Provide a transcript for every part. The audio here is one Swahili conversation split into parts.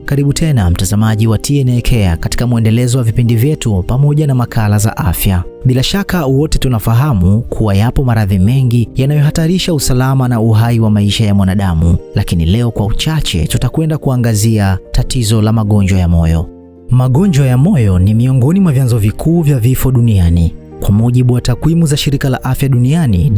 Karibu tena mtazamaji wa TNA Care katika mwendelezo wa vipindi vyetu pamoja na makala za afya. Bila shaka wote tunafahamu kuwa yapo maradhi mengi yanayohatarisha usalama na uhai wa maisha ya mwanadamu, lakini leo kwa uchache tutakwenda kuangazia tatizo la magonjwa ya moyo. Magonjwa ya moyo ni miongoni mwa vyanzo vikuu vya vifo duniani. Kwa mujibu wa takwimu za Shirika la Afya Duniani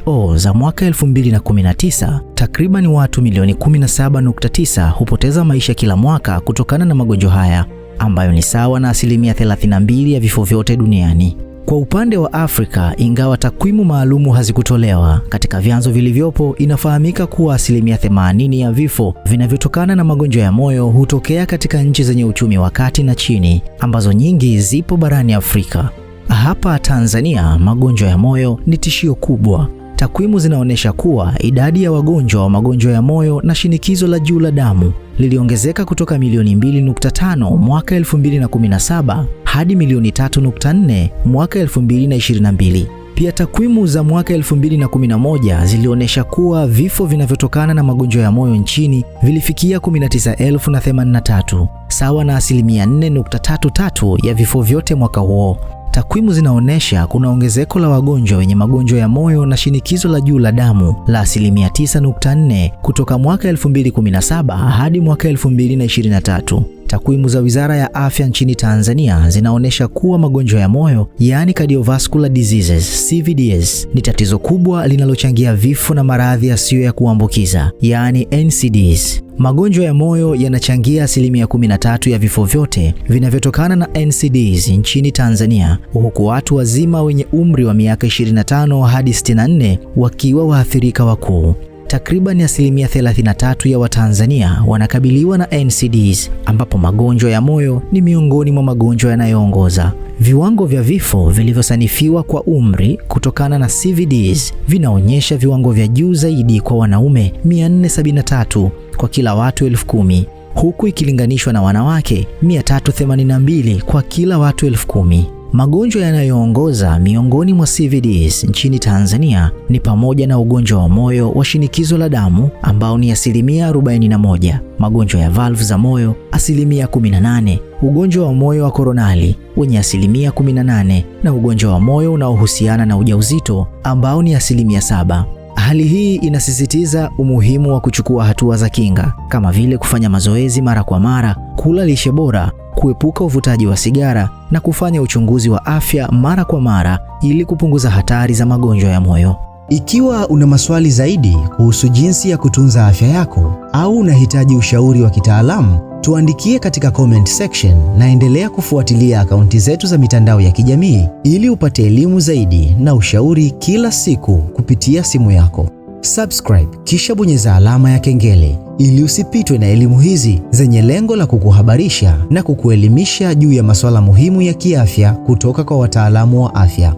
WHO za mwaka 2019, takriban watu milioni 17.9 hupoteza maisha kila mwaka kutokana na magonjwa haya, ambayo ni sawa na asilimia 32 ya vifo vyote duniani. Kwa upande wa Afrika, ingawa takwimu maalumu hazikutolewa, katika vyanzo vilivyopo inafahamika kuwa asilimia 80 ya vifo vinavyotokana na magonjwa ya moyo hutokea katika nchi zenye uchumi wa kati na chini, ambazo nyingi zipo barani Afrika. Hapa Tanzania, magonjwa ya moyo ni tishio kubwa. Takwimu zinaonyesha kuwa idadi ya wagonjwa wa magonjwa ya moyo na shinikizo la juu la damu liliongezeka kutoka milioni 2.5 mwaka 2017 hadi milioni 3.4 mwaka 2022. Pia takwimu za mwaka 2011 zilionyesha kuwa vifo vinavyotokana na magonjwa ya moyo nchini vilifikia 19,083, sawa na asilimia 4.33 ya vifo vyote mwaka huo. Takwimu zinaonyesha kuna ongezeko la wagonjwa wenye magonjwa ya moyo na shinikizo la juu la damu la asilimia 9.4 kutoka mwaka 2017 hadi mwaka 2023. Takwimu za Wizara ya Afya nchini Tanzania zinaonyesha kuwa magonjwa ya moyo, yaani cardiovascular diseases (CVDs), ni tatizo kubwa linalochangia vifo na maradhi yasiyo ya kuambukiza, yaani NCDs. Magonjwa ya moyo yanachangia asilimia 13 ya vifo vyote vinavyotokana na NCDs nchini Tanzania, huku watu wazima wenye umri wa miaka 25 hadi 64 wakiwa waathirika wakuu. Takriban asilimia 33 ya Watanzania wanakabiliwa na NCDs, ambapo magonjwa ya moyo ni miongoni mwa magonjwa yanayoongoza. Viwango vya vifo vilivyosanifiwa kwa umri kutokana na CVDs vinaonyesha viwango vya juu zaidi kwa wanaume 473 kwa kila watu 10,000, huku ikilinganishwa na wanawake 382 kwa kila watu 10,000. Magonjwa yanayoongoza miongoni mwa CVDs nchini Tanzania ni pamoja na ugonjwa wa moyo wa shinikizo la damu ambao ni asilimia 41, magonjwa ya valve za moyo asilimia 18, ugonjwa wa moyo wa koronali wenye asilimia 18 na ugonjwa wa moyo unaohusiana na ujauzito ambao ni asilimia 7. Hali hii inasisitiza umuhimu wa kuchukua hatua za kinga kama vile kufanya mazoezi mara kwa mara, kula lishe bora, kuepuka uvutaji wa sigara na kufanya uchunguzi wa afya mara kwa mara ili kupunguza hatari za magonjwa ya moyo. Ikiwa una maswali zaidi kuhusu jinsi ya kutunza afya yako au unahitaji ushauri wa kitaalamu, tuandikie katika comment section na endelea kufuatilia akaunti zetu za mitandao ya kijamii ili upate elimu zaidi na ushauri kila siku kupitia simu yako. Subscribe kisha bonyeza alama ya kengele ili usipitwe na elimu hizi zenye lengo la kukuhabarisha na kukuelimisha juu ya masuala muhimu ya kiafya kutoka kwa wataalamu wa afya.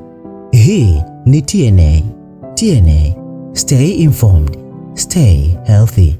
Hii ni TNA. TNA, stay informed, stay healthy.